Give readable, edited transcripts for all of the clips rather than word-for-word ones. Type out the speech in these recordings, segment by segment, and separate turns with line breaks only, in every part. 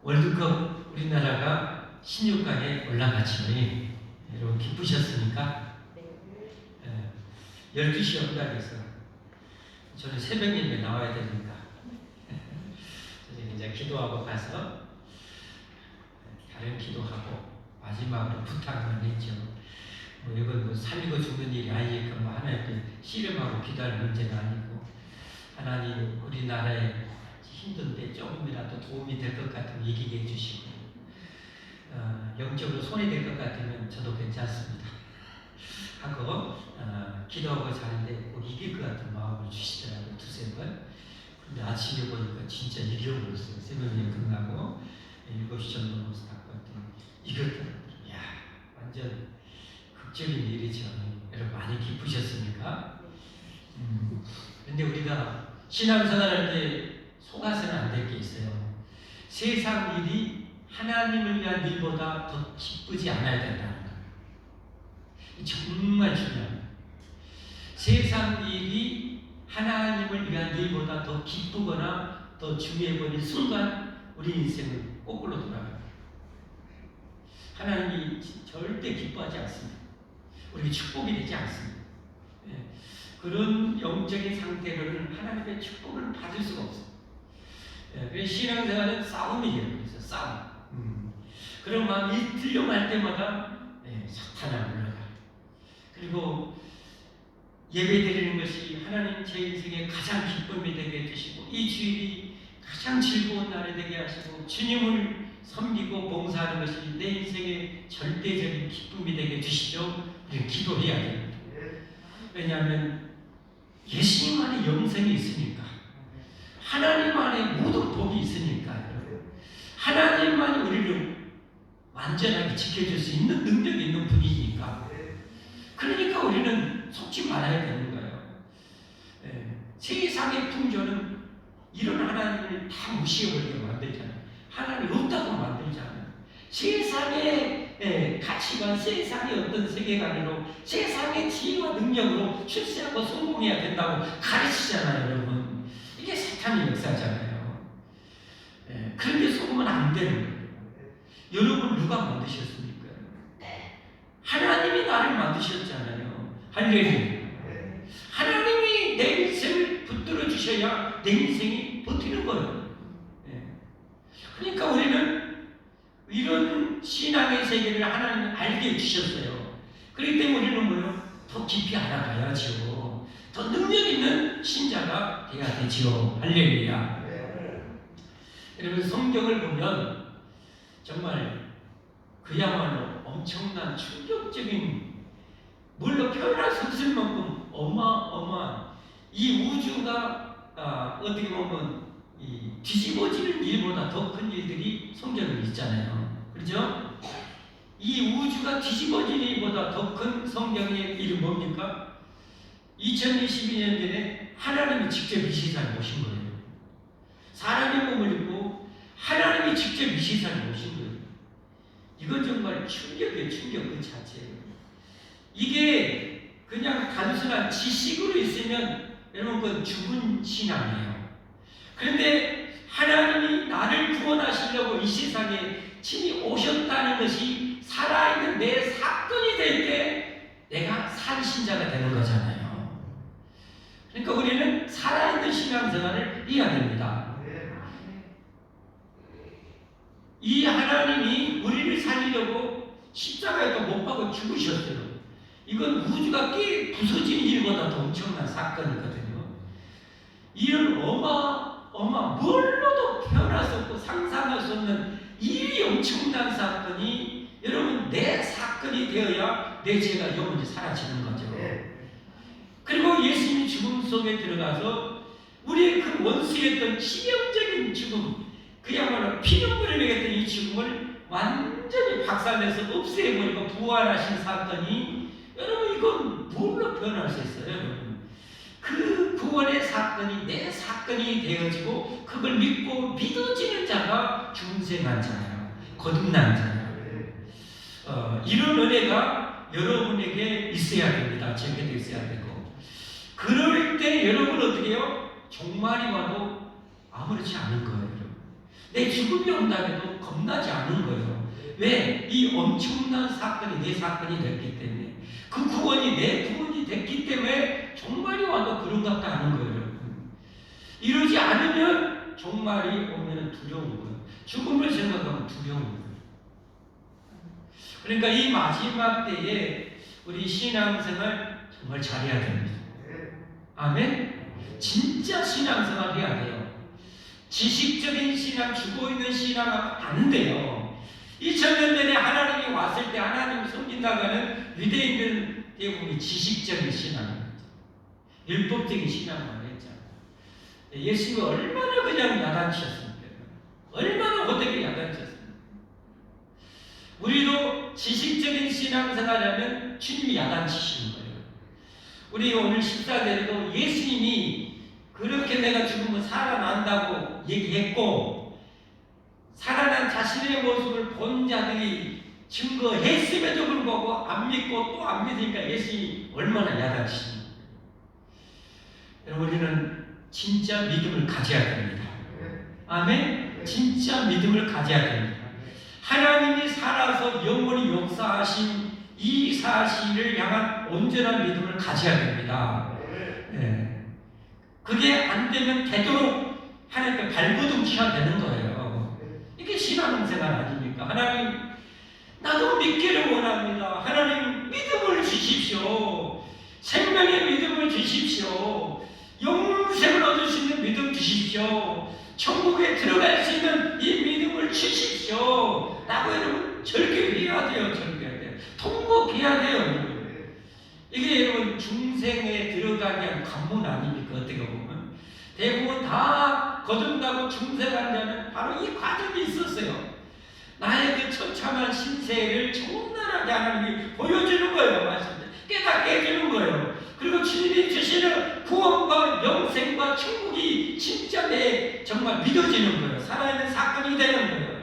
월드컵 우리나라가 16강에 올라갔지만 여러분 기쁘셨습니까? 12시 언락에서 저는 새벽 예배 나와야 되니까 이제 기도하고 가서 다른 기도하고 마지막으로 부탁만 했죠. 이건 3.19 죽는 일이 아니니까 하나님께 씨름하고 기도할 문제가 아니고, 하나님 우리나라에 힘든데 조금이라도 도움이 될 것 같으면 이기게 해주시고, 영적으로 손이 될 것 같으면 저도 괜찮습니다 하고 기도하고 자는데 꼭 이길 것 같은 마음을 주시더라고요. 두세 번. 근데 아침에 보니까 진짜 이겨버렸어요. 새벽에 끝나고 7시 정도 넘어서 딱 봤더니 이겼더라고요. 이야, 완전 극적인 일이죠. 여러분 많이 기쁘셨습니까? 근데 우리가 신앙생활할 때 속아서는 안 될 게 있어요. 세상 일이 하나님을 위한 일보다 더 기쁘지 않아야 된다는 거예요. 정말 중요합니다. 세상 일이 하나님을 위한 일보다 더 기쁘거나 더 중요해 보이는 순간 우리 인생은 거꾸로 돌아가요. 하나님이 절대 기뻐하지 않습니다. 우리에게 축복이 되지 않습니다. 그런 영적인 상태로는 하나님의 축복을 받을 수가 없어요. 그래서 신앙생활은 싸움이에요. 그래서 싸움. 그런 마음이 들려갈 때마다 사탄아 물러가. 그리고 예배드리는 것이 하나님 제 인생의 가장 기쁨이 되게 해주시고, 이 주일이 가장 즐거운 날이 되게 하시고, 주님을 섬기고 봉사하는 것이 내 인생의 절대적인 기쁨이 되게 해주시죠. 우리는 기도해야 됩니다. 왜냐하면 예수님 안에 영생이 있으니까, 하나님 안에 모든 복이 있으니까요. 하나님만이 우리를 완전하게 지켜줄 수 있는 능력이 있는 분이니까. 그러니까 우리는 속지 말아야 되는 거예요. 세상의 풍조는 이런 하나님을 다 무시해버리게 만들잖아요. 하나님 없다고 만들잖아요. 세상의 가치관, 세상의 어떤 세계관으로, 세상의 지혜와 능력으로 출세하고 성공해야 된다고 가르치잖아요, 여러분. 이게 사탄의 역사잖아요. 그런데 속으면 안 되는 거예요. 여러분 누가 만드셨습니까? 하나님이 나를 만드셨잖아요. 할렐루야. 하나님이 내 인생을 붙들어 주셔야 내 인생이 버티는 거예요. 그러니까 우리는 이런 신앙의 세계를 하나님이 알게 해주셨어요. 그렇기 때문에 우리는 뭐요? 더 깊이 알아가야죠. 더 능력 있는 신자가 돼야 되지요. 할렐루야. 여러분 성경을 보면 정말 그야말로 엄청난 충격적인, 물론 표현할 수 없을 만큼 어마어마한 이 우주가 어떻게 보면 이 뒤집어지는 일보다 더 큰 일들이 성경에 있잖아요. 그렇죠? 이 우주가 뒤집어지는 일보다 더 큰 성경의 일은 뭡니까? 2022년 전에 하나님이 직접 이 세상에 오신 거예요. 사람의 몸을 입고 하나님이 직접 이 세상에 오신 거예요. 이건 정말 충격이에요. 충격 그 자체예요. 이게 그냥 단순한 지식으로 있으면 여러분 그건 죽은 신앙이에요. 그런데 하나님이 나를 구원하시려고 이 세상에 친히 오셨다는 것이 살아있는 내 사건이 될 때 내가 산 신자가 되는 거잖아요. 그러니까 우리는 살아있는 신앙생활을 해야 됩니다. 이 하나님이 우리를 살리려고 십자가에도 못 박아 죽으셨어요. 이건 우주가 부서지는 일보다 더 엄청난 사건이거든요. 이런 뭘로도 태어날 수 없고 상상할 수 없는 이 엄청난 사건이 여러분 내 사건이 되어야 내 죄가 영원히 사라지는 거죠. 그리고 예수님이 죽음 속에 들어가서 우리의 그 원수였던 치명적인 죽음, 그야말로 피눈물을 내겠던 이 죽음을 완전히 박살내서 없애버리고 부활하신 사건이, 여러분 이건 뭘로 표현할 수 있어요? 여러분 그 구원의 사건이 내 사건이 되어지고 그걸 믿고 믿어지는 자가 중생한 자예요. 거듭난 자예요. 이런 은혜가 여러분에게 있어야 됩니다. 제게도 있어야 되고, 그럴 때 여러분 어떻게 해요? 종말이 와도 아무렇지 않은 거예요. 여러분. 내 죽음이 온다고 해도 겁나지 않은 거예요. 왜? 이 엄청난 사건이 내 사건이 됐기 때문에, 그 구원이 내 구원이 됐기 때문에 종말이 와도 그런 것 같지 않은 거예요, 여러분. 이러지 않으면 종말이 오면 두려운 거예요. 죽음을 생각하면 두려운 거예요. 그러니까 이 마지막 때에 우리 신앙생활 정말 잘해야 됩니다. 아멘? 진짜 신앙생활 해야 돼요. 지식적인 신앙, 죽어있는 신앙하면 안 돼요. 2000년 전에 하나님이 왔을 때 하나님을 섬긴다고 하는 유대인들은 대부분 지식적인 신앙입니다. 율법적인 신앙만 했잖아요. 예수님이 얼마나 그냥 야단치셨습니까? 얼마나 호되게 야단치셨습니까? 우리도 지식적인 신앙생활하면 주님이 야단치시는 거예요. 우리 오늘 식사대로도 예수님이 그렇게 내가 죽으면 살아난다고 얘기했고, 살아난 자신의 모습을 본 자들이 증거했음에도 불구하고 안 믿고 또 안 믿으니까 예수님이 얼마나 야단치십니까? 여러분, 우리는 진짜 믿음을 가져야 됩니다. 아멘? 진짜 믿음을 가져야 됩니다. 하나님이 살아서 영원히 역사하신 이 사실을 향한 온전한 믿음을 가져야 됩니다. 네. 그게 안 되면 되도록 하나님께 발버둥쳐야 되는 거예요. 이게 신앙생활 아닙니까? 하나님, 나도 믿기를 원합니다. 하나님, 믿음을 주십시오. 생명의 믿음을 주십시오. 영생을 얻을 수 있는 믿음 주십시오. 천국에 들어갈 수 있는 이 믿음을 주십시오. 라고 여러분 절규해야 돼요. 절규해야 돼요. 통곡해야 돼요. 이게 여러분 중생에 들어가기 위한 관문 아닙니까? 어떻게 보면 대부분 다 거듭나고 중생한 자는 바로 이 과정이 있었어요. 나의 그 처참한 신세를 적나라하게 하나님이 보여주는 거예요. 말씀대로 깨닫게 해주는 거예요. 그리고 주님이 주시는 구원과 영생과 천국이 진짜 내 정말 믿어지는 거예요. 살아있는 사건이 되는 거예요.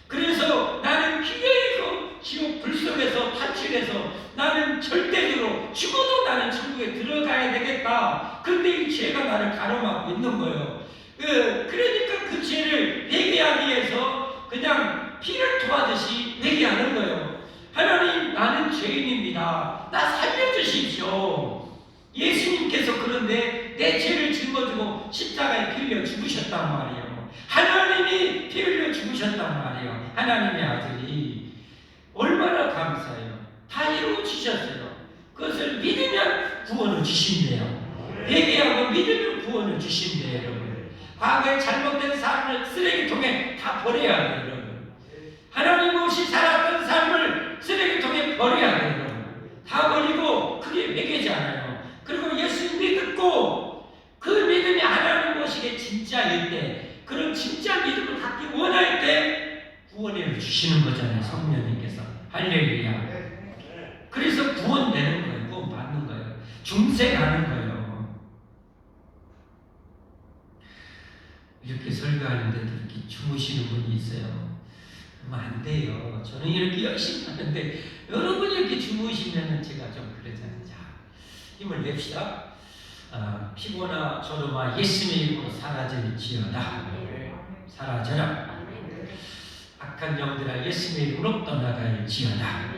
그래서 나는 기꺼이 그 지옥 불 속에서 탈출해서 나는 절대적으로 죽어도 나는 천국에 들어가야 되겠다. 그런데 이 죄가 나를 가로막고 있는 거예요. 그러니까 그 죄를 회개하기 위해서 그냥 피를 토하듯이 회개하는 거예요. 하나님, 나는 죄인입니다. 나 살려주십시오. 예수님께서 그런데 내 죄를 짊어지고 십자가에 피 흘려 죽으셨단 말이에요. 하나님이 피 흘려 죽으셨단 말이에요. 하나님의 아들이. 얼마나 감사해요. 다 이루어 주셨어요. 그것을 믿으면 구원을 주신대요. 회개하고 믿으면 구원을 주신대요, 여러분. 과거에 잘못된 삶을 쓰레기통에 다 버려야 돼요, 여러분. 하나님 없이 살았던 삶을 쓰레기통에 버려야 돼요, 여러분. 다 버리고 그게 매개지 않아요. 그리고 예수 믿고 그 믿음이 하나님 모시게 진짜일 때, 그런 진짜 믿음을 갖기 원할 때 구원을 주시는 거잖아요, 성령님께서. 할렐루야. 그래서 구원되는 거예요. 구원 받는 거예요. 중생하는 거예요. 이렇게 설교하는데도 이렇게 주무시는 분이 있어요. 그러면 안 돼요. 저는 이렇게 열심히 하는데 여러분이 이렇게 주무시면 제가 좀 그러잖아요. 자, 힘을 냅시다. 피곤하 저도마 예수님의 이름으로 사라질지어다. 사라져라. 악한 영들아 예수님의 이름으로 떠나갈지어다.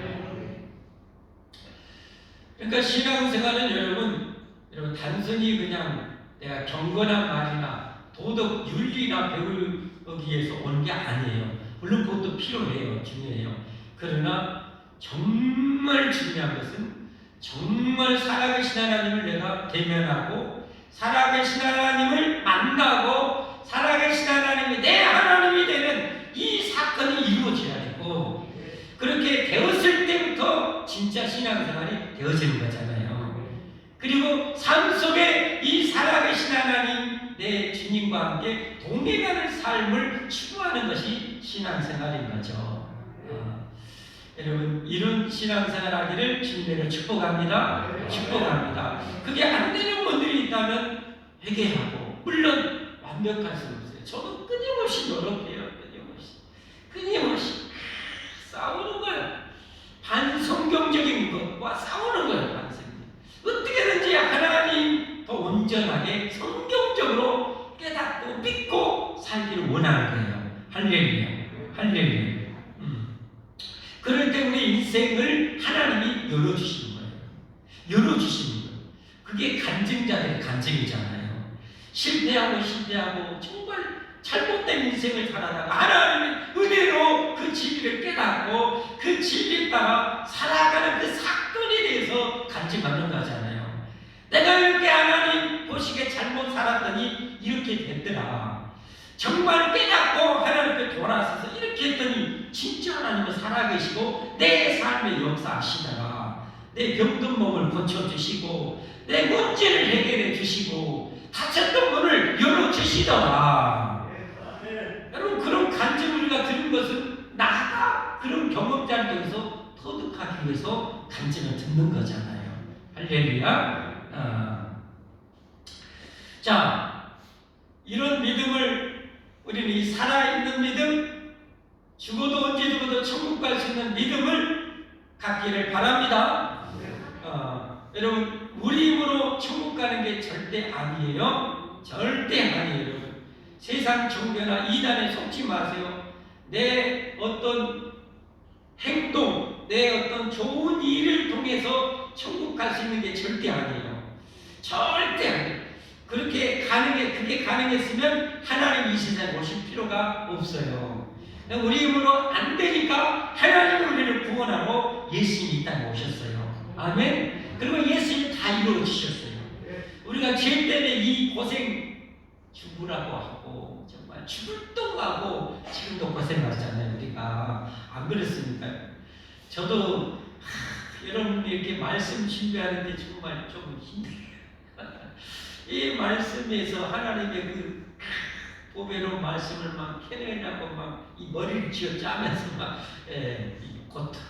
그러니까 신앙생활은 여러분 단순히 그냥 내가 경건한 말이나 도덕 윤리나 배우기 위해서 오는 게 아니에요. 물론 그것도 필요해요. 중요해요. 그러나 정말 중요한 것은 정말 살아계신 하나님을 내가 대면하고 살아계신 하나님을 만나고 살아계신 하나님이 내 하나님이 되는 이 사건이 이루어져야 되고, 그렇게 되었을 때부터 진짜 신앙생활이 되어지는 거잖아요. 그리고 삶 속에 이 살아계신 하나님 내 주님과 함께 동행하는 삶을 추구하는 것이 신앙생활인 거죠. 여러분 이런 신앙생활 하기를 주님으로 축복합니다. 축복합니다. 그게 안 되는 분들이 있다면 회개하고, 물론 완벽할 수는 없어요. 저도 끊임없이 노력해요. 끊임없이 싸우는 거예요. 반성경적인 것과 싸우는 거예요. 반성경. 어떻게든지 하나님 더 온전하게 성경적으로 깨닫고 믿고 살기를 원하는 거예요. 할렐루야. 할렐루야. 그럴 때 우리 인생을 하나님이 열어주시는 거예요. 열어주시는 거예요. 그게 간증자들의 간증이잖아요. 실패하고 정말 잘못된 인생을 살아다가 하나님의 은혜로 그 진리를 깨닫고 그 진리에 따라 살아가는 그 사건에 대해서 간증하는 거잖아요. 내가 이렇게 하나님 보시기에 잘못 살았더니 이렇게 됐더라. 정말 깨닫고 하나님께 돌아서서 이렇게 했더니 진짜 하나님은 살아계시고 내 삶의 역사하시더라. 내 병든 몸을 고쳐주시고 내 문제를 해결해 주시고 다쳤던 문을 열어주시더라. 여러분, 그런 간증을 우리가 들은 것은 나가 그런 경험자를 통해서 터득하기 위해서 간증을 듣는 거잖아요. 할렐루야. 자, 이런 믿음을 우리는 이 살아있는 믿음, 죽어도 언제 죽어도 천국 갈 수 있는 믿음을 갖기를 바랍니다. 여러분, 우리 힘으로 천국 가는 게 절대 아니에요. 절대 아니에요. 여러분, 세상 종교나 이단에 속지 마세요. 내 어떤 행동, 내 어떤 좋은 일을 통해서 천국 갈 수 있는 게 절대 아니에요. 절대 아니에요. 그게 가능했으면 하나님 이 세상에 오실 필요가 없어요. 우리 힘으로 안 되니까 하나님이 우리를 구원하고 예수님이 이 땅에 오셨어요. 아멘. 그리고 예수님이 다 이루어 주셨어요. 우리가 죄 때문에 이 고생 죽으라고 하고 정말 죽을 똥하고 지금도 고생하잖아요. 우리가 안 그렇습니까? 저도 여러분 이렇게 말씀 준비하는데 정말 좀 힘들어요. 이 말씀에서 하나님의 그 보배로운 말씀을 막 캐내려고 막 이 머리를 쥐어 짜면서 막 이 고통,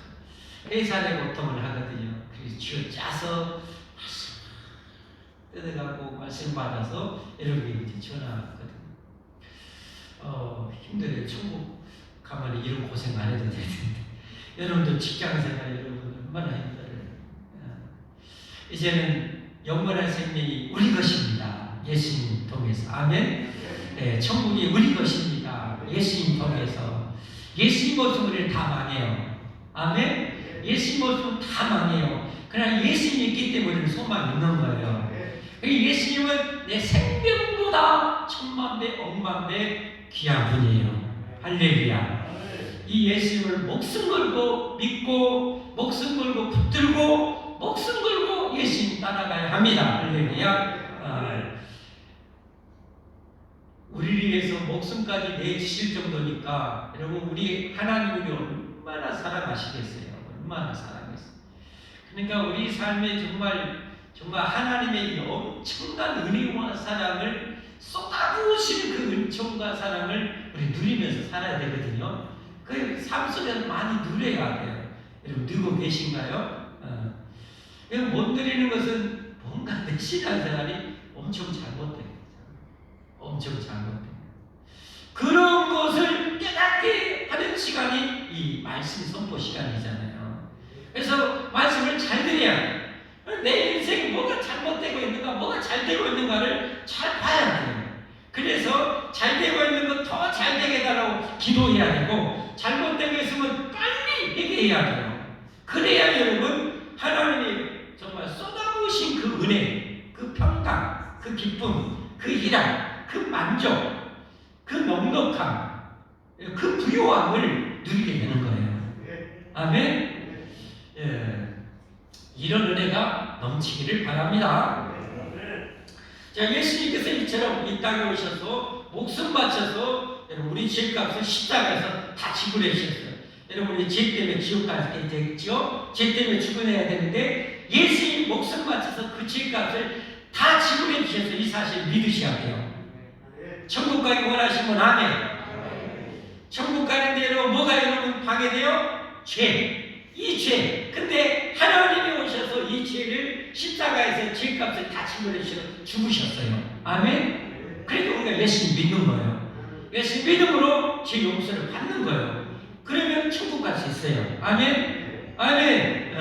해산의 고통을 하거든요. 그래서 쥐어 짜서 말씀 뜯어가고 말씀 받아서 여러분에게 이제 전하거든요. 힘들어요. 천국 가만히 이런 고생 안 해도 되는데 여러분들 직장생활 여러분 얼마나 힘들어요. 이제는 영원한 생명이 우리 것입니다. 예수님 통해서. 아멘. 네, 천국이 우리 것입니다. 예수님 통해서. 예수님 없으면 우리는 다 망해요. 아멘. 예수님 없으면 다 망해요. 그러나 예수님이 있기 때문에 우리는 소망이 있는 거예요. 예수님은 내 생명보다 천만 배, 억만 배 귀한 분이에요. 할렐루야. 이 예수님을 목숨 걸고 믿고 목숨 걸고 붙들고 목숨 걸고 예수님 따라가야 합니다. 할렐루야. 우리를 위해서 목숨까지 내주실 정도니까 여러분 우리 하나님이 얼마나 사랑하시겠어요. 얼마나 사랑하겠어요. 그러니까 우리 삶에 정말 하나님의 엄청난 은혜와 사랑을 쏟아부으시는 그 은총과 사랑을 우리 누리면서 살아야 되거든요. 그 삶 속에서 많이 누려야 돼요. 여러분 누리고 계신가요? 못 누리는 것은 뭔가 내 신앙생활이 엄청 잘못돼요. 엄청 잘못돼요. 그런 것을 깨닫게 하는 시간이 이 말씀 선포 시간이잖아요. 그래서 말씀을 잘 들어야 돼요. 내 인생이 뭐가 잘못되고 있는가, 뭐가 잘 되고 있는가를 잘 봐야 돼요. 그래서 잘 되고 있는 것 더 잘 되게 해달라고 기도해야 되고, 잘못되고 있으면 빨리 회개해야 돼요. 그래야 여러분 하나님이 정말 쏟아부으신 그 은혜, 그 평강, 그 기쁨, 그 희락, 그 만족, 그 넉넉함, 그 부요함을 누리게 되는 거예요. 아멘. 이런 은혜가 넘치기를 바랍니다. 자, 예수님께서 이처럼 이 땅에 오셔서 목숨 바쳐서 우리 죄값을 십자가에서 다 지불해 주셨어요. 여러분 우리 죄 때문에 지옥 가게 됐죠? 죄 때문에 죽어내야 되는데 예수님 목숨 바쳐서 그 죄값을 다 지불해 주셔서 이 사실 믿으셔야 돼요. 천국 가기 원하시면 아멘. 천국 가는데 여러분 뭐가 여러분 방해돼요? 죄. 이 죄. 근데 하나님이 오셔서 이 죄를 십자가에서 죄값을 다 지불해 주셔서 죽으셨어요. 아멘. 그러니까 우리가 예수님 믿는 거예요. 예수님 믿음으로 죄 용서를 받는 거예요. 그러면 천국 갈 수 있어요. 아멘. 아멘.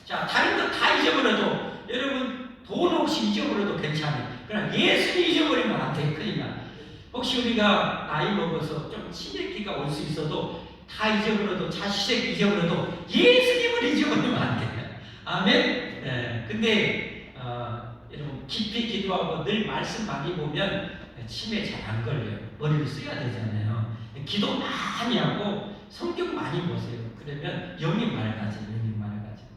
자, 다른 거 다 잊어버려도 여러분 돈 혹시 잊어버려도 괜찮아요. 그러나 예수님 잊어버리면 안 돼. 큰일 나. 혹시 우리가 나이 먹어서 좀 치매기가 올 수 있어도 다 잊어버려도 자식 잊어버려도 예수님을 잊어버리면 안 돼요. 아멘. 네. 근데 여러분 깊이 기도하고 늘 말씀 많이 보면 치매 잘 안 걸려요. 머리를 써야 되잖아요. 기도 많이 하고 성경 많이 보세요. 그러면 영이 맑아져요. 영이 맑아져요.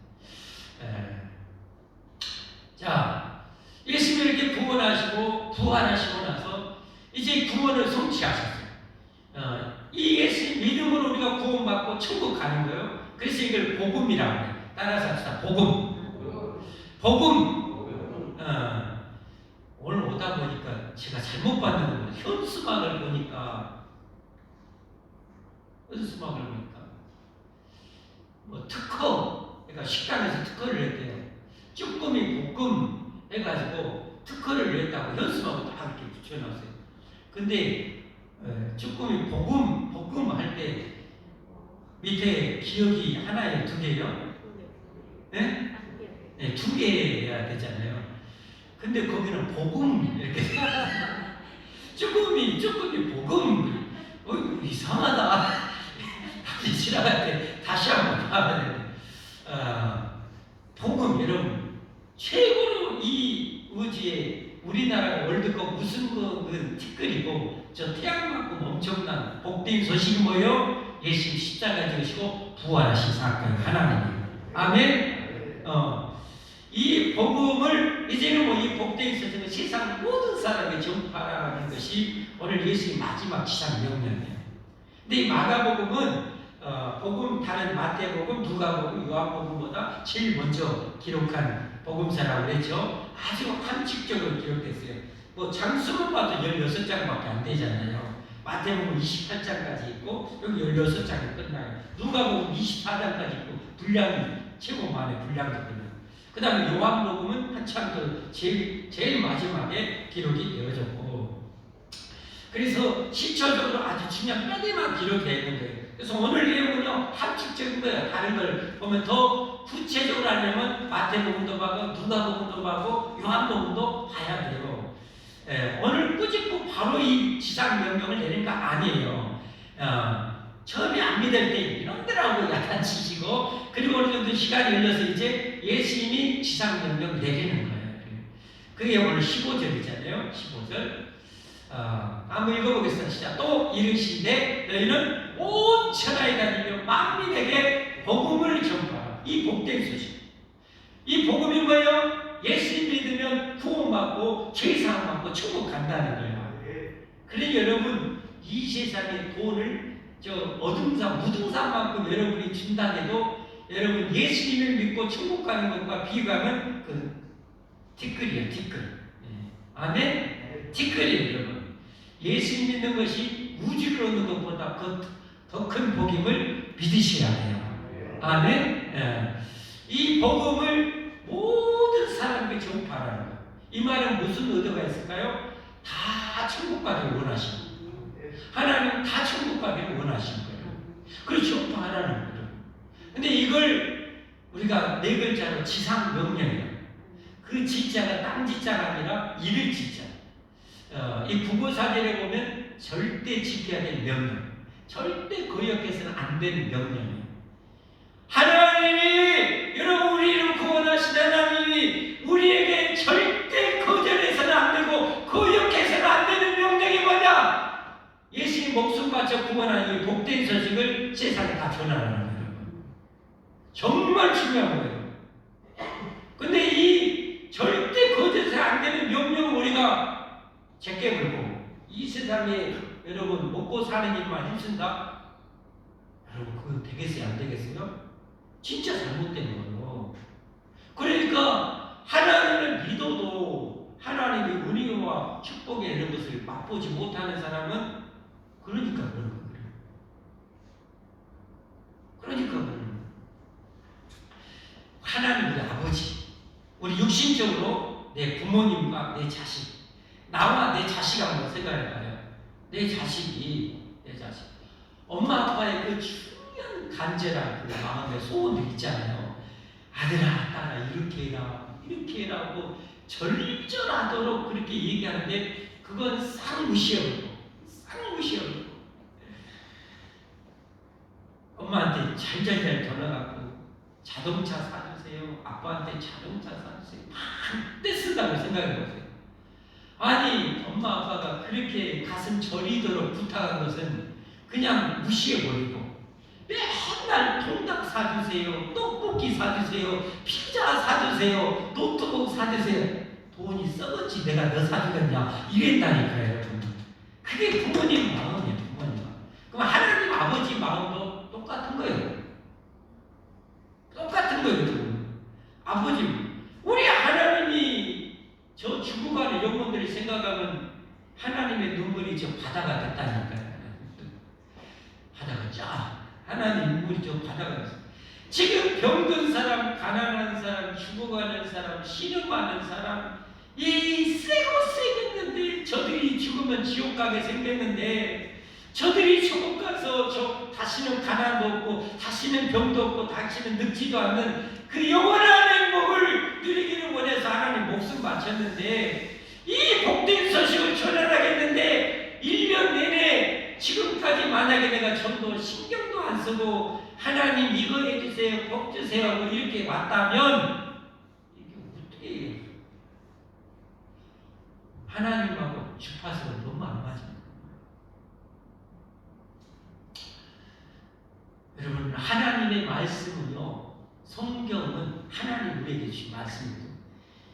자, 예수님이 이렇게 구원하시고 부활하시고 나서 이제 구원을 성취하셨어요. 이 예수 믿음으로 우리가 구원받고 천국 가는 거예요. 그래서 이걸 복음이라고 해요. 따라서 합시다. 복음. 복음. 오늘 오다 보니까 제가 잘못 봤는 거예요. 현수막을 보니까 뭐 특허, 그러니까 식당에서 특허를 냈대요. 쭈꾸미 볶음 해가지고 특허를 냈다고 현수막을 딱 이렇게 붙여놨어요. 근데 쭈꾸미 볶음 할 때 밑에 기억이 하나에 두 개요? 네? 네, 두 개여야 되잖아요. 근데 거기는 볶음 이렇게 쭈꾸미 볶음 이상하다. 지나갈 때 다시 한번 봐야 되는데 복음 여러분 최고로 이 우주에 우리나라가 월드컵 우승국은 티끌이고 저 태양만큼 엄청난 복된 소식이 뭐예요? 예수님 십자가 지으시고 부활하신 사건 하나님이에요. 아멘. 이 복음을 이제는 뭐 이 복된 소식을 세상 모든 사람에게 전파하라는 것이 오늘 예수의 마지막 지상 명령이에요. 근데 이 마가복음은 복음 다른 마태복음, 누가복음, 요한복음보다 제일 먼저 기록한 복음서라고 그랬죠. 아주 함축적으로 기록됐어요. 뭐 장수만 봐도 16장밖에 안 되잖아요. 마태복음 28장까지 있고 여기 16장이 끝나요. 누가복음 24장까지 있고 분량이 최고 많아요. 분량도 끝나요. 그 다음에 요한복음은 한참 더 제일 마지막에 기록이 되어졌고, 그래서 실질적으로 아주 중요한 뼈대만 기록되어 있는 거예요. 그래서 오늘 내용은요 함축적인 거예요. 다른 걸 보면 더 구체적으로 하려면 마태복음도 봐고 누가복음도 봐고 요한복음도 봐야 돼요. 오늘 꾸짖고 바로 이 지상 명령을 내린 거 아니에요. 처음에 안 믿을 때 이런데라고 야단치시고 그리고 어느 정도 시간이 흘러서 이제 예수님이 지상 명령 내리는 거예요. 그게 오늘 15절이잖아요. 15절. 한번 읽어보겠습니다. 시작. 또 이르시되 너희는 온 천하에 다니며 만민에게 복음을 전파하라. 이 복된 소식. 이 복음이 뭐예요? 예수님 믿으면 구원받고 죄사함받고 천국 간다는 거예요. 그러니 여러분 이 세상에 돈을 어둠사 무등산만큼 여러분이 준다해도 여러분 예수님을 믿고 천국 가는 것과 비교하면 그 티끌이에요. 티끌. 아멘? 티끌이에요. 여러분 예수님 믿는 것이 우주를 얻는 것보다 더 큰 복임을 믿으셔야 돼요. 아멘? 이 복음을 모든 사람에게 전파하라는 거예요. 이 말은 무슨 의도가 있을까요? 다 천국 가기를 원하시는 거예요. 하나님은 다 천국 가기를 원하시는 거예요. 그래서 전파하라는 거예요. 근데 이걸 우리가 네 글자로 지상 명령이에요. 그 지자가 땅 지자가 아니라 이를 지자. 이 국어사전에 보면 절대 지켜야 될 명령, 절대 거역해서는 안 되는 명령이에요. 하나님이 여러분 우리를 구원하신 하나님이 우리에게 절대 거절해서는 안 되고 거역해서는 안 되는 명령이 뭐냐? 예수님 목숨 바쳐 구원한 이 복된 소식을 세상에 다 전하라는 거예요. 정말 중요한 거예요. 근데 이 절대 거절해서는 안 되는 명령을 우리가 제게 물고 이 세상에 여러분 먹고 사는 일만 힘쓴다? 여러분 그건 되겠어요? 안 되겠어요? 진짜 잘못된 거예요. 그러니까 하나님을 믿어도 하나님의 은혜와 축복의 이런 것을 맛보지 못하는 사람은 그러니까 그런 거예요. 그러니까 그런 거예요. 하나님 우리 아버지, 우리 육신적으로 내 부모님과 내 자식, 나와 내 자식 한번 생각해봐요. 내 자식 엄마 아빠의 그 중요한 간절한 그 마음의 소원들 있잖아요. 아들아 딸아 이렇게 해라 하고 절절하도록 그렇게 얘기하는데 그건 싹 무시해버리고 무시하고 엄마한테 잘잘잘 전화갖고 자동차 사주세요. 아빠한테 자동차 사주세요. 한때 쓴다고 생각해보세요. 아니 엄마 아빠가 그렇게 가슴 저리도록 부탁한 것은 그냥 무시해버리고 맨날 통닭 사주세요. 떡볶이 사주세요. 피자 사주세요. 노트북 사주세요. 돈이 썩었지 내가 너 사주겠냐 이랬다니까요. 여러분. 그게 부모님 마음이에요. 부모님 마음. 그럼 하나님 아버지 마음도 똑같은 거예요. 똑같은 거예요. 아버지 우리 하나님이 저 죽어가는 영혼들을 생각하면 하나님의 눈물이 저 바다가 됐다니까요. 바다가 짜. 하나님 눈물이 저 바다가 됐어요. 지금 병든 사람, 가난한 사람, 죽어가는 사람, 신음하는 사람, 이 세고 세겠는데 저들이 죽으면 지옥 가게 생겼는데 저들이 지옥 가서 저 다시는 가난도 없고 다시는 병도 없고 다시는 늙지도 않는 그 영원한 행복을 누리기를 원해서 하나님 목숨 바쳤는데 이 복된 소식을 전하겠는데 1년 내내 지금까지 만약에 내가 전도 신경도 안 쓰고 하나님 이거 해주세요 복 주세요 하고 이렇게 왔다면 이게 어떻게 해요? 하나님하고 주파수가 너무 안 맞습니다. 여러분 하나님의 말씀은요 성경은 하나님 우리에게 주신 말씀입니다.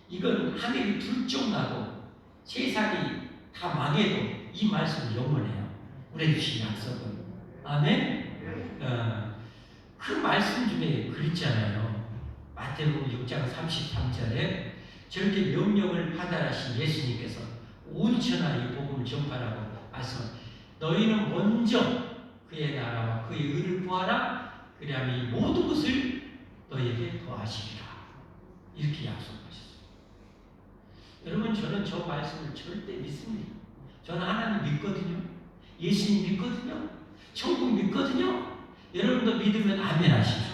이건 하늘이 불종나도 세상이 다 망해도 이 말씀은 영원해요. 우리에게 주신 약속은. 아멘? 그 말씀 중에 그랬잖아요. 마태복음 6장 33절에 저렇게 명령을 하달하신 예수님께서 온 천하에 복음을 전파하라고 말씀합니다. 너희는 먼저 그의 나라와 그의 의를 구하라. 그리하면 이 모든 것을 너희에게 더하시리라. 이렇게 약속하셨어요. 여러분 저는 저 말씀을 절대 믿습니다. 저는 하나님 믿거든요. 예수님 믿거든요. 천국 믿거든요. 여러분도 믿으면 아멘 하시죠.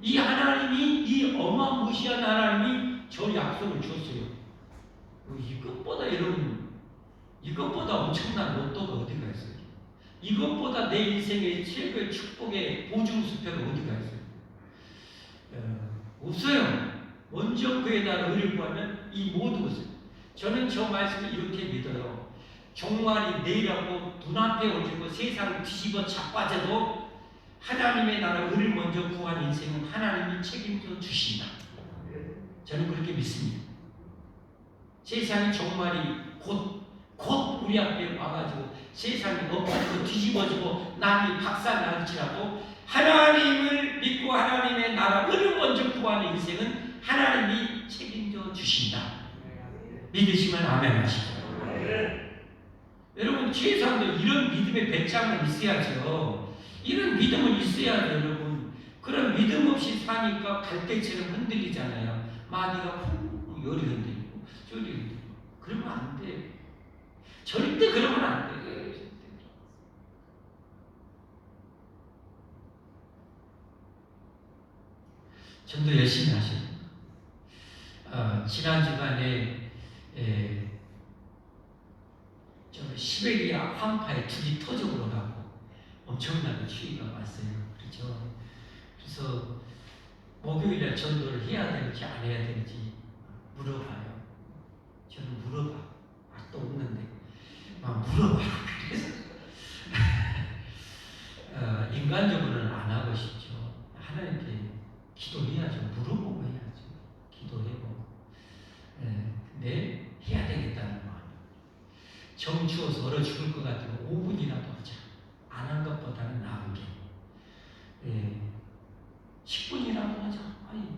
이 하나님이 이 어마무시한 하나님이 저 약속을 줬어요. 이것보다 여러분 이것보다 엄청난 로또가 어디가 있어요? 이것보다 내 인생의 최고의 축복의 보증수표가 어디가 있어요? 없어요. 먼저 그의 나라 의를 구하면 이 모든 것을. 저는 저 말씀을 이렇게 믿어요. 종말이 내일하고 눈앞에 오지고 세상을 뒤집어 자빠져도 하나님의 나라 의를 먼저 구한 인생은 하나님이 책임져 주신다. 저는 그렇게 믿습니다. 세상의 종말이 곧 우리 앞에 와가지고 세상이 엎어지고 뒤집어지고 남이 박살날지라도 하나님을 믿고 하나님의 나라 의를 먼저 구하는 인생은 하나님이 책임져 주신다. 믿으시면 아멘 하시죠. 여러분 최소한도 이런 믿음의 배짱은 있어야죠. 이런 믿음은 있어야죠. 여러분 그런 믿음 없이 사니까 갈대처럼 흔들리잖아요. 마디가 훅 열이 흔들리고 저리 흔들리고 그러면 안 돼. 절대 그러면 안 돼. 전도 열심히 하십니다. 지난 주간에 저 시베리아 한파에 둘이 터져오러 가고 엄청나게 추위가 왔어요. 그렇죠? 그래서 목요일에 전도를 해야 되는지 안 해야 되는지 물어봐요. 저는 물어봐. 또 없는데 막 물어봐. 그래서 인간적으로는 안 하고 싶죠. 하나님께 기도해야죠. 물어보고 해야죠. 기도해보고. 근데 해야 되겠다는 마음. 정 추워서 얼어 죽을 것 같으면 5분이라도 하자. 안 한 것보다는 나은 게. 10분이라도 하자. 아니,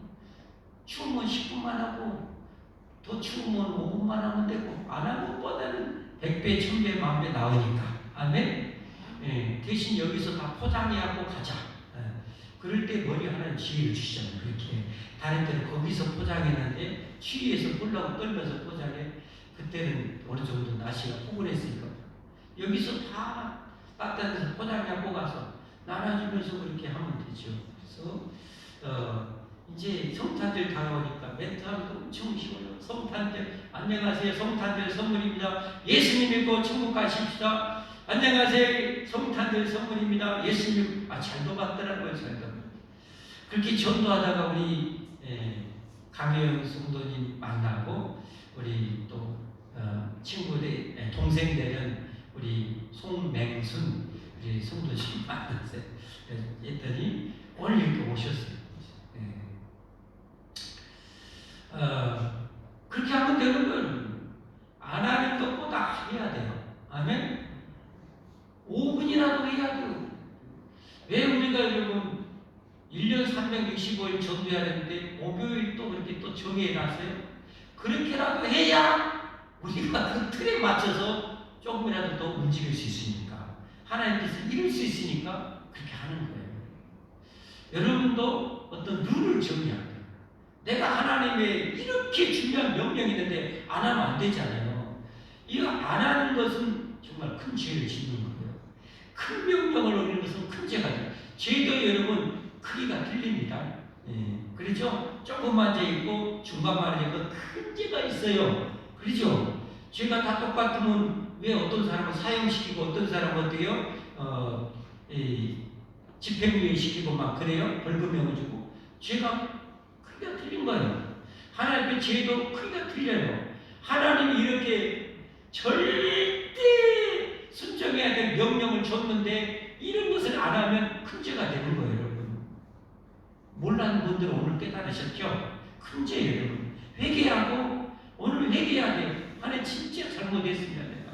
추우면 10분만 하고 더 추우면 5분만 하면 되고 안 한 것보다는 100배, 1000배, 10,000배 나으니까. 아멘? 대신 여기서 다 포장해하고 가자. 그럴 때 머리 하나는 지혜를 주시잖아요. 그렇게. 다른 때는 거기서 포장했는데 추위에서 꼴라고 떨면서 포장해. 그때는 어느 정도 날씨가 포근했으니까. 여기서 다 따뜻한 데서 포장하고 가서 나눠주면서 그렇게 하면 되죠. 그래서 이제 성탄절 다가오니까 멘트하기도 엄청 쉬워요. 성탄절 안녕하세요. 성탄절 선물입니다. 예수님 믿고 천국 가십시다. 안녕하세요. 성탄절 선물입니다. 예수님, 잘도 받더라고요, 잘도. 그렇게 전도하다가 우리 강혜영 성도님 만나고, 우리 또 친구들, 동생들은 우리 송맹순 우리 성도님 만났어요. 했더니 오늘 이렇게 오셨어요. 그렇게 하면 되는 건 안 하는 것보다 해야 돼요. 아멘? 5분이라도 해야 돼요. 왜 우리가 여러분 1년 365일 전도해야 되는데 목요일 또 그렇게 또 정해놨어요? 그렇게라도 해야 우리가 그 틀에 맞춰서 조금이라도 더 움직일 수 있으니까, 하나님께서 이룰 수 있으니까 그렇게 하는 거예요. 여러분도 어떤 룰을 정해야 돼요. 내가 하나님의 이렇게 중요한 명령이 있는데 안 하면 안 되잖아요. 이거 안 하는 것은 정말 큰 죄를 짓는 거예요. 큰 명령을 어기는 것은 큰 죄가 돼요. 죄도 여러분 크기가 틀립니다. 그렇죠? 조금만 죄 있고 중간만 죄 있고 큰 죄가 있어요. 그렇죠? 죄가 다 똑같으면 왜 어떤 사람은 사형시키고 어떤 사람은 어때요? 집행유예 시키고 막 그래요? 벌금형을 주고. 죄가 크기가 틀린 거예요. 하나님의 죄도 크기가 틀려요. 하나님이 이렇게 절대 순종해야 될 명령을 줬는데 이런 것을 안 하면 큰 죄가 되는 거예요, 여러분. 몰랐는 분들은 오늘 깨달으셨죠? 큰 죄예요, 여러분. 회개하고 오늘 회개해야 돼요. 하나님 진짜 잘못했습니다, 내가.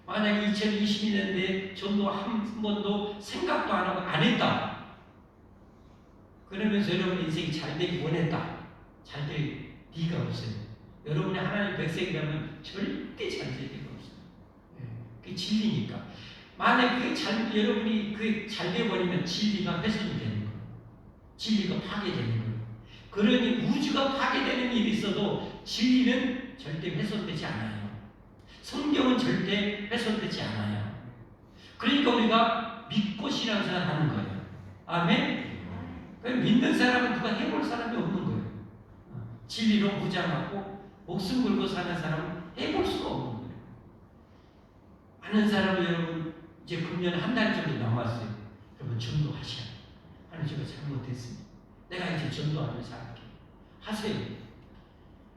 만약에 2022년에 전도 한 번도 생각도 안 하고 안 했다. 그러면서 여러분 인생이 잘 되기 원했다. 잘 될 리가 없어요. 여러분이 하나님 백성이라면 절대 잘 될 리가 없어요. 그게 진리니까. 만약 여러분이 그게 잘 되어버리면 진리가 훼손이 되는 거예요. 진리가 파괴되는 거예요. 그러니 우주가 파괴되는 일이 있어도 진리는 절대 훼손되지 않아요. 성경은 절대 훼손되지 않아요. 그러니까 우리가 믿고 신앙생활 하는 거예요. 아멘? 믿는 사람은 누가 해볼 사람이 없는 거예요. 진리로 무장하고 목숨 걸고 사는 사람은 해볼 수가 없는 거예요. 아는 사람은 여러분 이제 금년 한 달 정도 남았어요. 여러분 전도하셔야 돼요. 하나님 제가 잘못했습니다. 내가 이제 전도하면서 할게. 하세요.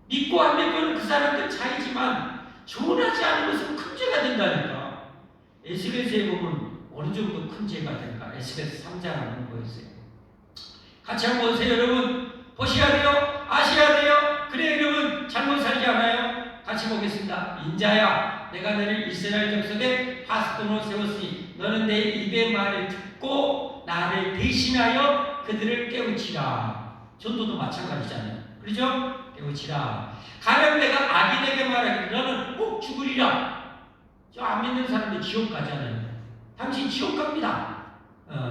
믿고 안 믿고는 그 사람들 차이지만 조언하지 않은 것은 큰 죄가 된다니까. 에스겔서에 보면 어느 정도 큰 죄가 될까? 에스겔서 3장 하는 거였어요. 같이 한번 보세요, 여러분. 보셔야 돼요. 아셔야 돼요. 그래, 여러분 잘못 살지 않아요? 같이 보겠습니다. 인자야, 내가 너를 이스라엘 족속의 파수꾼으로 세웠으니 너는 내 입의 말을 듣고 나를 대신하여 그들을 깨우치라. 전도도 마찬가지잖아요. 그렇죠? 깨우치라. 가령 내가 악인에게 말하기를 너는 꼭 죽으리라. 저 안 믿는 사람들 지옥 가잖아요. 당신 지옥 갑니다.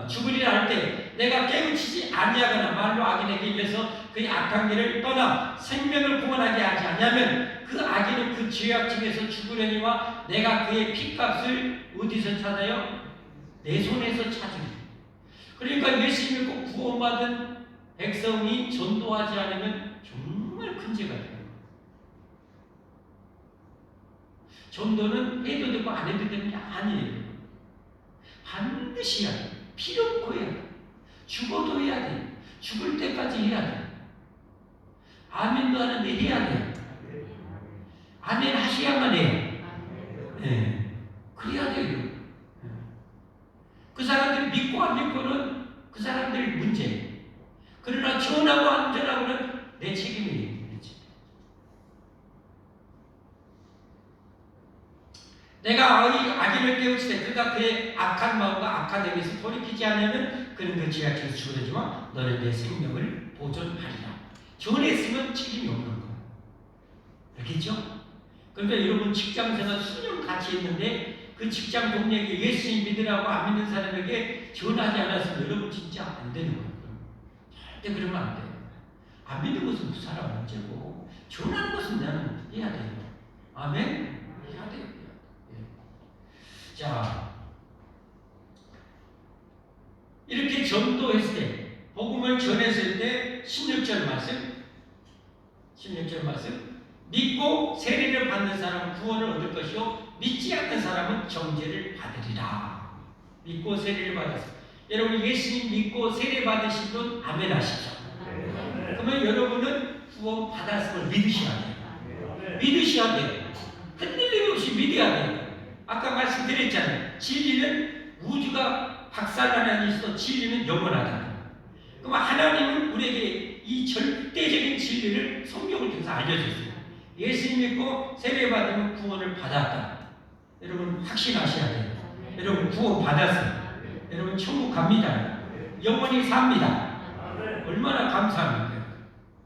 죽으리라 할 때 내가 깨우치지 아니하거나 말로 악인에게 일러서 그의 악한 길을 떠나 생명을 구원하게 하지 않냐면 그 악인은 그 죄악 중에서 죽으려니와 내가 그의 핏값을 어디서 찾아요? 내 손에서 찾으리. 그러니까 예수 믿고 구원받은 백성이 전도하지 않으면 정말 큰 죄가 돼요. 전도는 해도 되고 안 해도 되는 게 아니에요. 반드시 해야 돼요. 필요 없고 해야 돼. 죽어도 해야 돼. 죽을 때까지 해야 돼. 아멘도 하는데 해야 돼. 아멘 하셔야만 해요. 네. 그래야 돼요. 그 사람들 믿고 안 믿고는 그 사람들 문제예요. 그러나 전하고 안 전하고는 내 책임이에요. 내가 악인을 깨우치되 그가 그의 악한 마음과 악한 행위에서 돌이키지 않으면 그는 그 죄악에서 죽으려지만 너는 내 생명을 보존하리라. 전했으면 책임이 없는 거예요. 알겠죠? 그러니까 여러분 직장생활 수년 같이 했는데 그 직장 동료에게 예수님 믿으라고 안 믿는 사람에게 전하지 않았으면 여러분 진짜 안 되는 거예요. 절대 그러면 안 돼요. 안 믿는 것은 그 사람 문제고 전하는 것은 나는 해야 돼요. 아멘? 해야 돼요. 자, 이렇게 전도했을 때, 복음을 전했을 때 16절 말씀 믿고 세례를 받는 사람은 구원을 얻을 것이요 믿지 않는 사람은 정죄를 받으리라. 믿고 세례를 받았어요. 여러분 예수님 믿고 세례 받으신 분 아멘 하시죠. 그러면 여러분은 구원 받았음을 믿으셔야 돼요. 믿으셔야 돼요. 흔들림 없이 믿어야 돼요. 아까 말씀드렸잖아요. 진리는 우주가 박살나는 있어 진리는 영원하다. 그럼 하나님은 우리에게 이 절대적인 진리를 성경을 통해서 알려줬어요. 예수님 믿고 세례 받으면 구원을 받았다. 여러분 확신하셔야 돼요. 여러분 구원 받았어요. 여러분 천국 갑니다. 영원히 삽니다. 얼마나 감사합니까?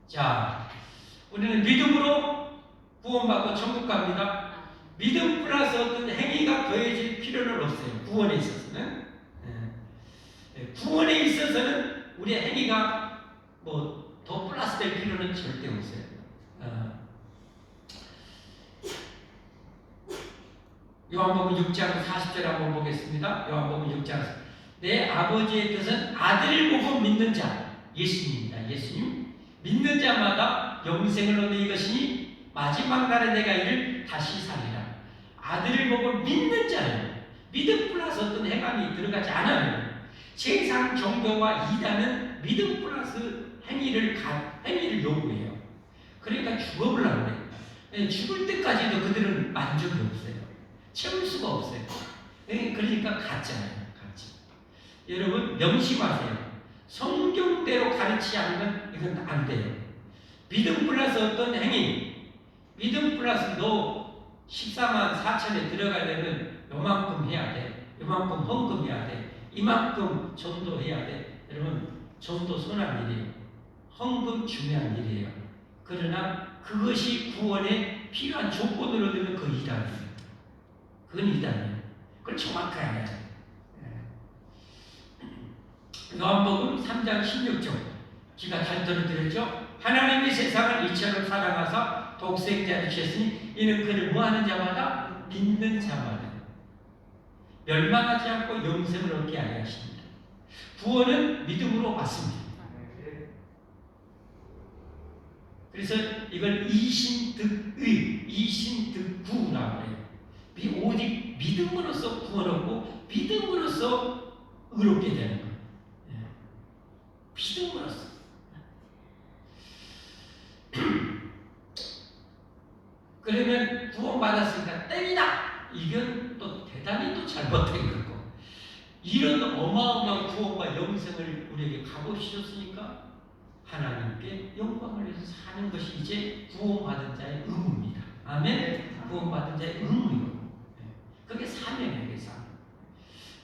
자, 우리는 믿음으로 구원받고 천국 갑니다. 믿음 플러스 어떤 행위가 더해질 필요는 없어요. 구원에 있어서는. 구원에 있어서는 우리의 행위가 뭐 더 플러스 될 필요는 절대 없어요. 요한복음 6장 40절 한번 보겠습니다. 요한복음 6장 내 아버지의 뜻은 아들을 보고 믿는 자 예수님입니다. 예수님 믿는 자마다 영생을 얻는 이것이니 마지막 날에 내가 이를 다시 살리라. 아들을 보고 믿는 자예요. 믿음 플러스 어떤 행함이 들어가지 않아요. 세상 종교와 이단은 믿음 플러스 행위를 요구해요. 그러니까 죽어보려고 그래요. 죽을 때까지도 그들은 만족이 없어요. 채울 수가 없어요. 그러니까 가짜예요. 가짜. 여러분 명심하세요. 성경대로 가르치지 않으면 이건 안 돼요. 믿음 플러스 어떤 행위, 믿음 플러스 너 14만 4천에 들어가려면 요만큼 해야 돼. 요만큼 헌금해야 돼. 이만큼 전도해야 돼. 여러분 전도 선한 일이에요. 헌금 중요한 일이에요. 그러나 그것이 구원에 필요한 조건으로 되면 그 이단이에요. 그건 이단이에요. 그걸 정확하게 알아야 돼요. 요한복음 3장 16절 제가 잘 들어드렸죠. 하나님이 세상을 이처럼 사랑하사 독생자를 주셨으니 이는 그를 뭐하는 자마다 믿는 자마다 멸망하지 않고 영생을 얻게 하려 하십니다. 구원은 믿음으로 왔습니다. 그래서 이걸 이신득의, 이신득구라고 해요. 오직 믿음으로써 구원 얻고 믿음으로써 의롭게 되는 거예요. 믿음으로써. 그러면 구원받았으니까 땡이다! 이건 또 대단히 또 잘못된 거고, 이런 어마어마한 구원과 영생을 우리에게 값없이 줬으니까 하나님께 영광을 위해서 사는 것이 이제 구원받은 자의 의무입니다. 아멘? 구원받은 자의 의무예요. 그게 사명이에요. 그게 사명.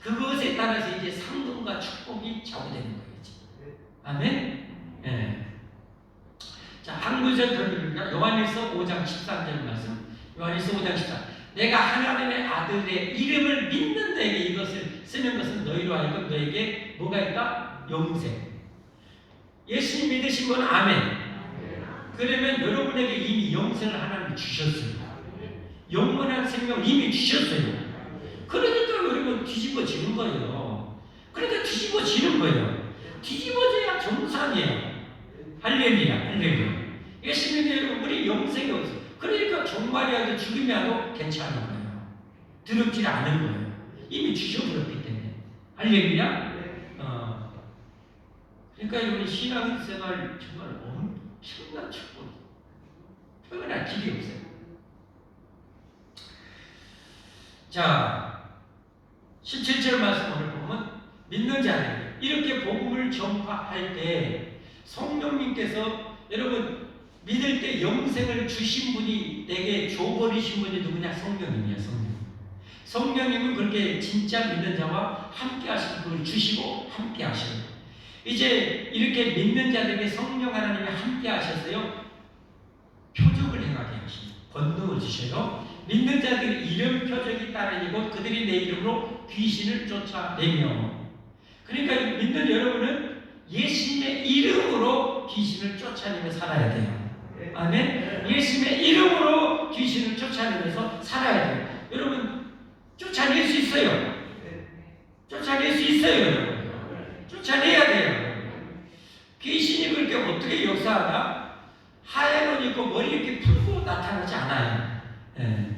그것에 따라서 이제 상급과 축복이 좌우되는 거예요. 아멘? 네. 자, 한 구절 더 드립니다. 요한일서 5장 13절 말씀. 요한일서 5장 14. 내가 하나님의 아들의 이름을 믿는 자에게 이것을 쓰는 것은 너희로 하여금 너에게 뭐가 있다? 영생. 예수님 믿으신 분 아멘. 그러면 여러분에게 이미 영생을 하나님 주셨어요. 영원한 생명을 이미 주셨어요. 그러니까 여러분 뒤집어지는 거예요. 그러니까 뒤집어지는 거예요. 뒤집어져야 정상이에요. 할렐루야, 할렐루야. 예수님이 여러분 우리 영생이 없어요. 그러니까 종말이라도 죽음이라도 괜찮은 거예요. 두렵지 않은 거예요. 이미 주셔버렸기 때문에. 할렐루야. 그러니까 여러분 신앙생활 정말 엄청난 축복. 표현할 길이 없어요. 자, 17절 말씀 오늘 보면 믿는 자들 이렇게 복음을 전파할 때 성령님께서 여러분 믿을 때 영생을 주신 분이 내게 줘버리신 분이 누구냐? 성령님이야. 성령님은 그렇게 진짜 믿는 자와 함께 하시고 그걸 주시고 함께 하셔요. 이제 이렇게 믿는 자들에게 성령 하나님이 함께 하셔서요 표적을 행하게 하시고 권능을 주셔요. 믿는 자들의 이름 표적이 따르고 그들이 내 이름으로 귀신을 쫓아내며, 그러니까 믿는 여러분은 예수님의 이름으로 귀신을 쫓아내며 살아야 돼요. 아멘. 예수님의 이름으로 귀신을 쫓아내면서 살아야 돼요. 여러분 쫓아낼 수 있어요. 쫓아낼 수 있어요. 여러분 쫓아내야 돼요. 귀신이 그렇게 어떻게 역사하나? 하얀 옷 입고 머리 이렇게 풀고 나타나지 않아요. 예.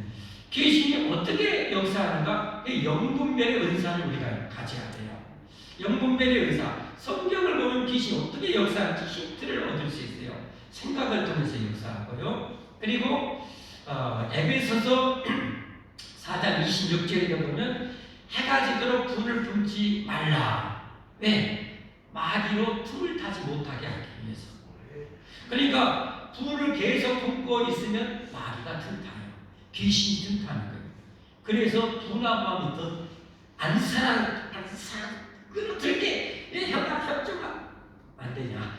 귀신이 어떻게 역사하는가? 영분별의 은사를 우리가 가져야 돼요. 영분별의 은사. 성경을 보면 귀신이 어떻게 역사하는지 힌트를 얻을 수 있어요. 생각을 통해서 역사하고요. 그리고 에베소서 4장 26절에 보면 해가 지도록 불을 뿜지 말라. 왜? 마귀로 틈을 타지 못하게 하기 위해서. 그러니까 불을 계속 뿜고 있으면 마귀가 틈타요. 귀신이 틈타는 거예요. 그래서 분한 마음이 더 안 그렇게 협조가 안 되냐.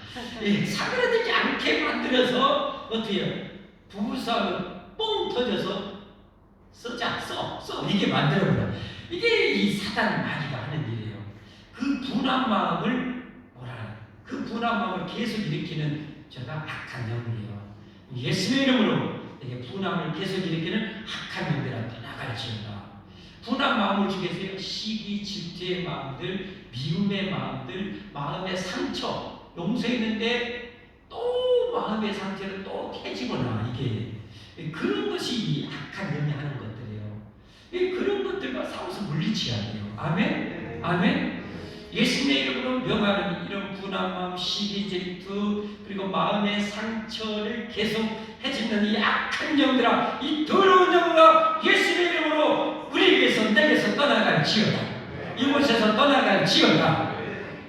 사그라들지 않게 만들어서 어떻게 부부싸움을 뻥 터져서 써 이게 만들어버려. 이게 이 사단 마귀가 하는 일이에요. 그 분한 마음을 그 분한 마음을 계속 일으키는 제가 악한 영이에요. 예수의 이름으로 이게 분함을 계속 일으키는 악한 영들아 떠나갈지어다. 분한 마음을 주겠어요. 시기, 질투의 마음들, 미움의 마음들, 마음의 상처, 용서했는데 또 마음의 상처를 또 캐지거나 이게 그런 것이 이 악한 영이 하는 것들이에요. 그런 것들과 싸워서 물리쳐야 돼요. 아멘? 아멘? 예수님의 이름으로 명하는 이런 분한 마음, 시기, 질투, 그리고 마음의 상처를 계속 해주는 이 악한 영들아, 이 더러운 영들아, 예수님의 이름으로 우리에게서 내게서 떠나갈지어다. 이곳에서 떠나갈지어다.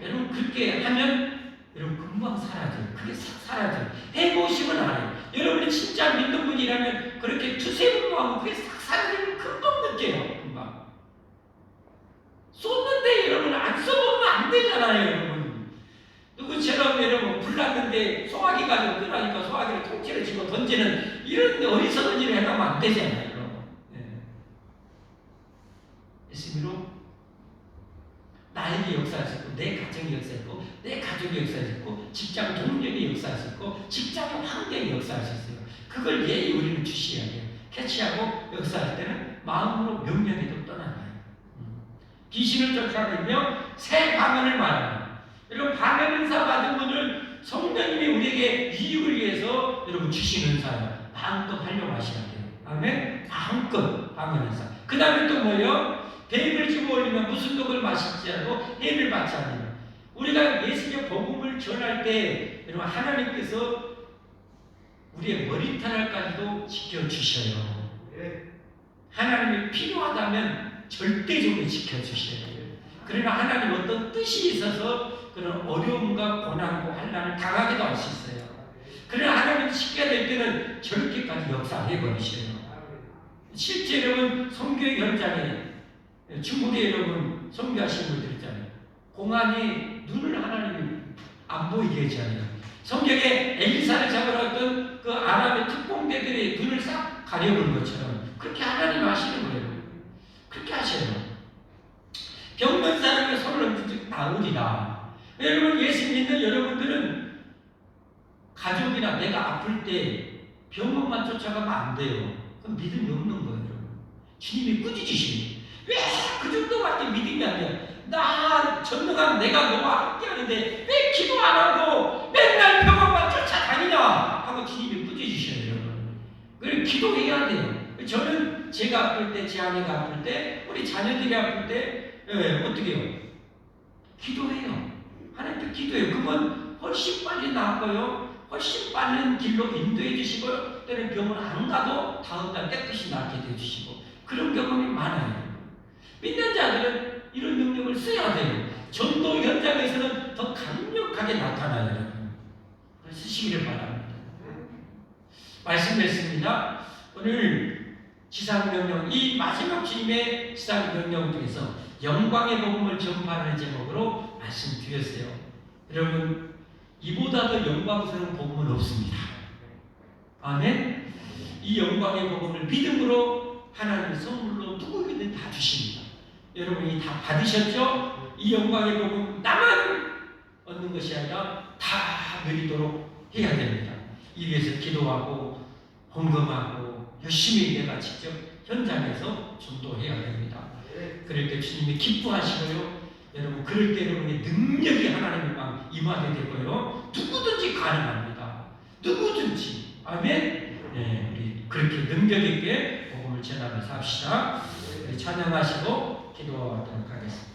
여러분 그렇게 하면 여러분 금방 사라져요. 그게 싹 사라져요. 해보시면 알아요. 여러분이 진짜 믿는 분이라면 그렇게 두세 번만 하면 그게 싹 사라지면 금방 느껴요. 금방. 쏟는데 여러분 안 써보면 안 되잖아요. 여러분 누구처럼 여러분 불났는데 소화기 가지고 끄라니까 소화기를 통째로 집어 던지는 이런 어리석은 일을 해가면 안 되잖아요. 여러분. 예수님으로 나에게 역사하셨고 내 가정이 역사했고 내 가족이 역사하셨고 직장 동료이 역사하셨고 직장의 환경이 역사하셨어요. 그걸 예의 우리는 주시해야 돼요. 캐치하고 역사할 때는 마음으로 명령해도 떠나가요. 귀신을 쫓아내며 새 방언을 말합니다. 여러분 방언 은사 받은 분을 성령님이 우리에게 이익을 위해서 여러분 주시는 은사예요. 마음껏 활용하셔야 돼요. 아멘. 마음껏 방언 은사. 그 다음에 또 뭐예요? 뱀을 집어 올리면 무슨 독을 마시지 않고 해를 받지 않으며. 우리가 예수님의 복음을 전할 때 여러분 하나님께서 우리의 머리털까지도 지켜주셔요. 하나님이 필요하다면 절대적으로 지켜주셔야 돼요. 그러나 하나님 어떤 뜻이 있어서 그런 어려움과 고난과 환난을 당하기도 할 수 있어요. 그러나 하나님 지켜야 될 때는 저렇게까지 역사해버리셔요. 실제 여러분 선교의 현장에 중국에 여러분 선교하시는 분들 있잖아요. 공안이 눈을 하나님이 안 보이게 했잖아요. 성경에 엘리사를 잡으러 왔던 그 아람의 특공대들이 눈을 싹 가려본 것처럼 그렇게 하나님 하시는 거예요. 그렇게 하셔요. 병든 사람의 손을 얹으면 나으리라. 여러분 예수 믿는 여러분들은 가족이나 내가 아플 때 병원만 쫓아가면 안 돼요. 그럼 믿음이 없는 거예요. 주님이 꾸짖으시는 왜 그 정도밖에 믿음이 안 돼? 나 전능한 내가 너와 함께 하는데 왜 기도 안 하고 맨날 병원만 쫓아다니냐 하고 주님이 꾸짖으셔요. 그리고 기도해야 돼요. 저는 제가 아플 때, 제 아내가 아플 때, 우리 자녀들이 아플 때 어떻게 해요? 기도해요. 하나님께 기도해요. 그건 훨씬 빨리 나아요. 훨씬 빠른 길로 인도해 주시고 때는 병원 안 가도 다음 날 깨끗이 낫게 해주시고 그런 경험이 많아요. 믿는 자들은 이런 능력을 써야 돼요. 전도 현장에서는 더 강력하게 나타나요. 쓰시기를 바랍니다. 말씀드렸습니다. 오늘 지상명령, 이 마지막 주님의 지상명령 중에서 영광의 복음을 전파하는 제목으로 말씀드렸어요. 여러분 이보다 더 영광스러운 복음은 없습니다. 아멘. 이 영광의 복음을 믿음으로 하나님의 선물로 누구에게든 다 주십니다. 여러분이 다 받으셨죠? 이 영광의 복음 나만 얻는 것이 아니라 다 누리도록 해야 됩니다. 이 위해서 기도하고 헌금하고 열심히 내가 직접 현장에서 전도해야 됩니다. 그럴 때 주님이 기뻐하시고요. 여러분 그럴 때 여러분의 능력이 하나님의 막 임하게 되고요. 누구든지 가능합니다. 누구든지. 아멘. 네, 우리 그렇게 능력 있게 복음을 전하면서 합시다. 우리 찬양하시고 기도하도록 하겠습니다.